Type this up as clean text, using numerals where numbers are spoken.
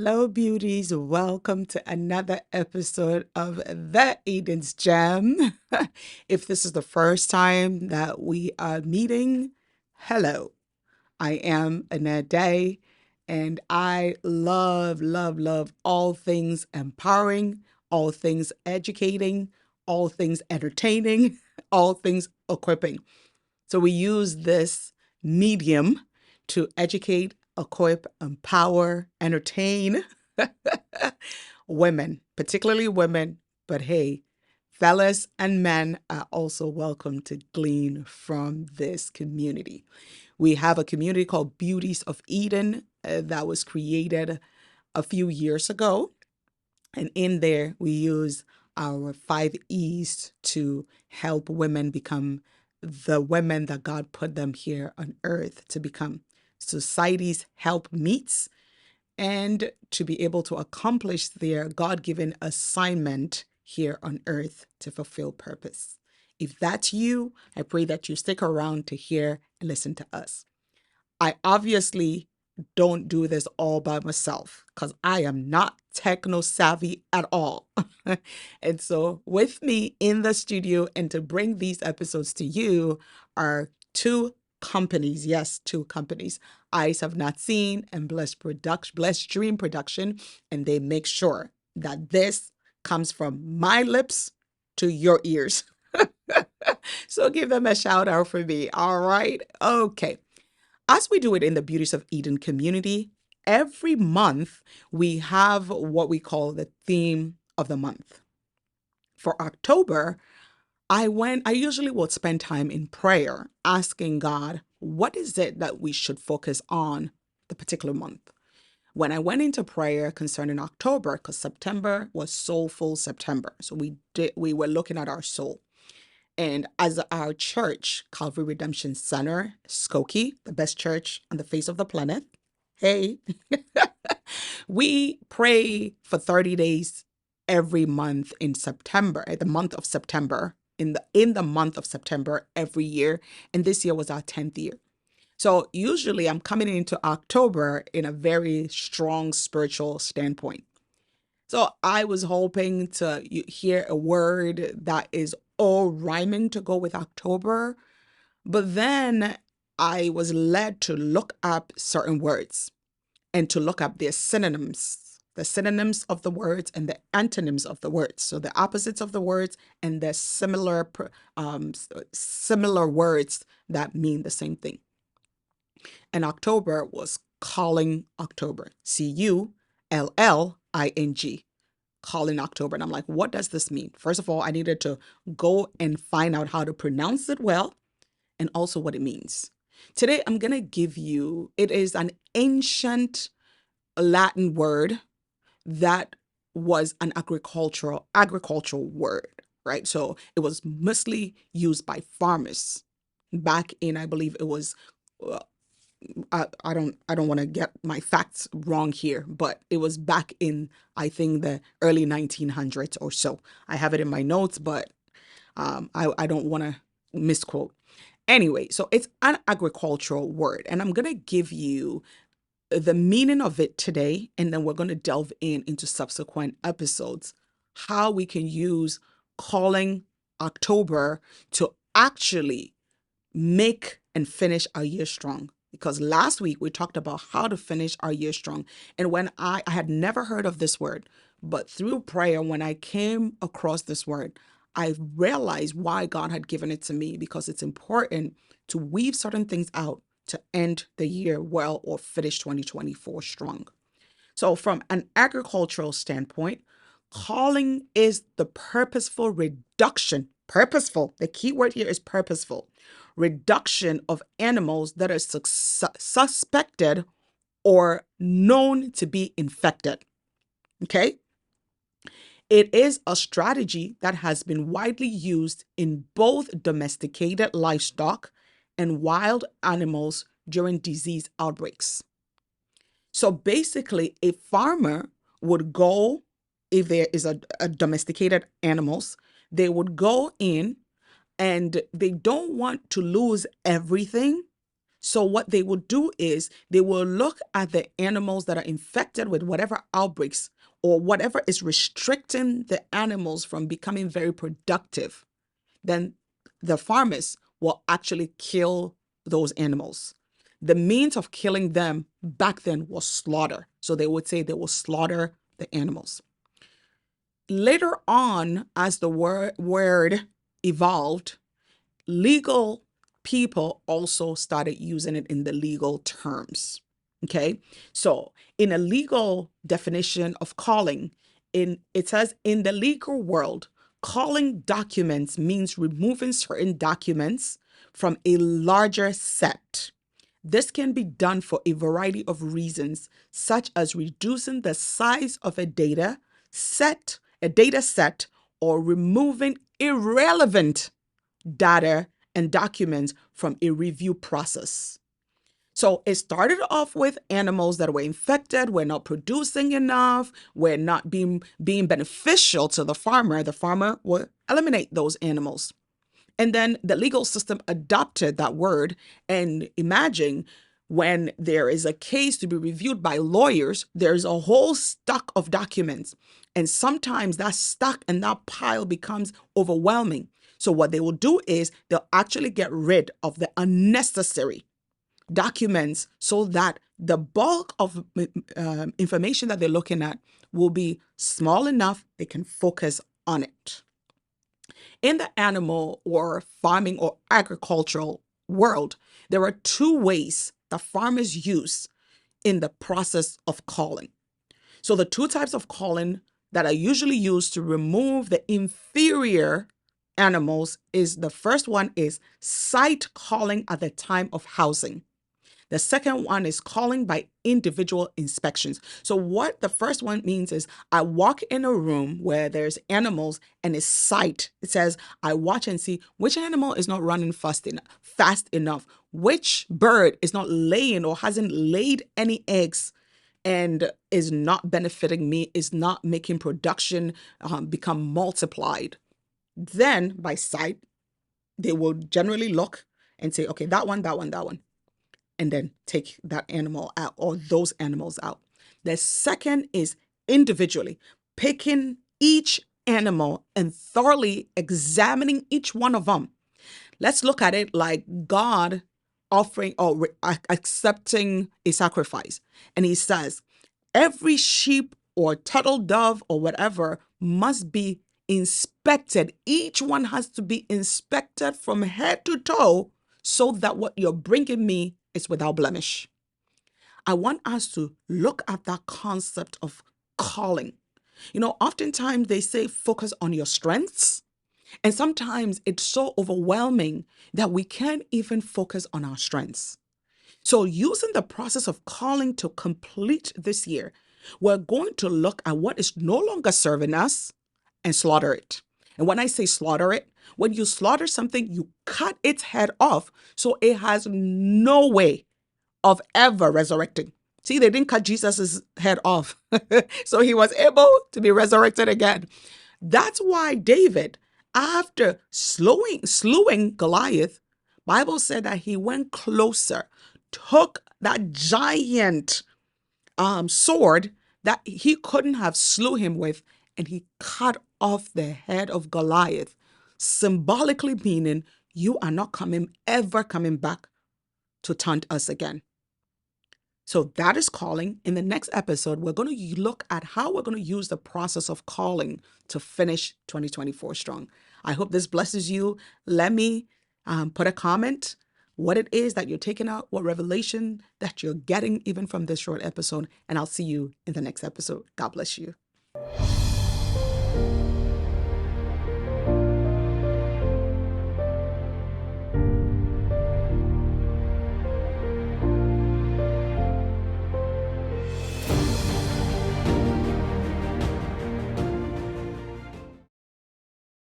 Hello, beauties. Welcome to another episode of The Eden's Gem. If this is the first time that we are meeting, hello. I am Annette Day, and I love all things empowering, all things educating, all things entertaining, all things equipping. So we use this medium to educate, equip, empower, entertain women, particularly women. But hey, fellas and men are also welcome to glean from this community. We have a community called Beauties of Eden that was created a few years ago. And in there, we use our 5 E's to help women become the women that God put them here on earth to become. Society's help meets and to be able to accomplish their God-given assignment here on earth to fulfill purpose. If that's you, I pray that you stick around to hear and listen to us. I obviously don't do this all by myself because I am not techno savvy at all. And so, with me in the studio and to bring these episodes to you are two companies. Yes, two companies. Eyes Have Not Seen and Blessed Dream Production. And they make sure that this comes from my lips to your ears. So, give them a shout out for me. All right. Okay. As we do it in the Beauties of Eden community, every month we have what we call the theme of the month. For October, I usually would spend time in prayer asking God, what is it that we should focus on the particular month? When I went into prayer concerning October, because September was Soulful September. So we were looking at our soul. And as our church, Calvary Redemption Center, Skokie, the best church on the face of the planet, hey, we pray for 30 days every month in September, the month of September, in the month of September every year. And this year was our 10th year. So usually I'm coming into October in a very strong spiritual standpoint. So I was hoping to hear a word that is all rhyming to go with October, but then I was led to look up certain words and to look up their synonyms, the synonyms of the words and the antonyms of the words. So the opposites of the words and the similar words that mean the same thing. And October was Culling October, Culling. Culling October. And I'm like, what does this mean? First of all, I needed to go and find out how to pronounce it well and also what it means. Today, I'm going to give you, it is an ancient Latin word that was an agricultural word, right? So it was mostly used by farmers back in, I believe it was uh, I don't want to get my facts wrong here, but it was back in, I think, the early 1900s or so. I have it in my notes, but I don't want to misquote. Anyway, so it's an agricultural word, and I'm going to give you the meaning of it today, and then we're going to delve into subsequent episodes, how we can use calling October to actually make and finish our year strong. Because last week we talked about how to finish our year strong. And when I had never heard of this word, but through prayer, when I came across this word, I realized why God had given it to me, because it's important to weave certain things out to end the year well or finish 2024 strong. So, from an agricultural standpoint, calling is the purposeful reduction, purposeful, the key word here is purposeful, reduction of animals that are suspected or known to be infected. Okay? It is a strategy that has been widely used in both domesticated livestock and wild animals during disease outbreaks. So basically, a farmer would go, if there is a domesticated animals, they would go in and they don't want to lose everything. So what they will do is they will look at the animals that are infected with whatever outbreaks or whatever is restricting the animals from becoming very productive. Then the farmers will actually kill those animals. The means of killing them back then was slaughter. So they would say they will slaughter the animals. Later on, as the word evolved, legal people also started using it in the legal terms. Okay. So in a legal definition of culling, it says in the legal world, culling documents means removing certain documents from a larger set. This can be done for a variety of reasons, such as reducing the size of a data set, or removing irrelevant data and documents from a review process. So it started off with animals that were infected, were not producing enough, were not being beneficial to the farmer. The farmer would eliminate those animals. And then the legal system adopted that word. And imagine when there is a case to be reviewed by lawyers, there's a whole stack of documents. And sometimes that stack and that pile becomes overwhelming. So what they will do is they'll actually get rid of the unnecessary documents so that the bulk of information that they're looking at will be small enough they can focus on it. In the animal or farming or agricultural world, there are two ways that farmers use in the process of culling. So the two types of culling that are usually used to remove the inferior animals is the first one is site culling at the time of housing. The second one is culling by individual inspections. So what the first one means is I walk in a room where there's animals and it's sight. It says I watch and see which animal is not running fast enough, which bird is not laying or hasn't laid any eggs and is not benefiting me, is not making production become multiplied. Then by sight, they will generally look and say, okay, that one, that one, that one, and then take that animal out or those animals out. The second is individually picking each animal and thoroughly examining each one of them. Let's look at it like God offering or accepting a sacrifice. And he says, every sheep or turtle dove or whatever must be inspected. Each one has to be inspected from head to toe so that what you're bringing me is without blemish. I want us to look at that concept of culling. Oftentimes they say focus on your strengths. And sometimes it's so overwhelming that we can't even focus on our strengths. So using the process of culling to complete this year, we're going to look at what is no longer serving us and slaughter it. And when I say slaughter it, when you slaughter something, you cut its head off so it has no way of ever resurrecting. See, they didn't cut Jesus's head off. So he was able to be resurrected again. That's why David, after slewing Goliath, Bible said that he went closer, took that giant sword that he couldn't have slew him with, and he cut off the head of Goliath, symbolically meaning you are not ever coming back to taunt us again. So that is culling. In the next episode, we're going to look at how we're going to use the process of culling to finish 2024 strong. I hope this blesses you. Let me put a comment, what it is that you're taking out, what revelation that you're getting even from this short episode. And I'll see you in the next episode. God bless you.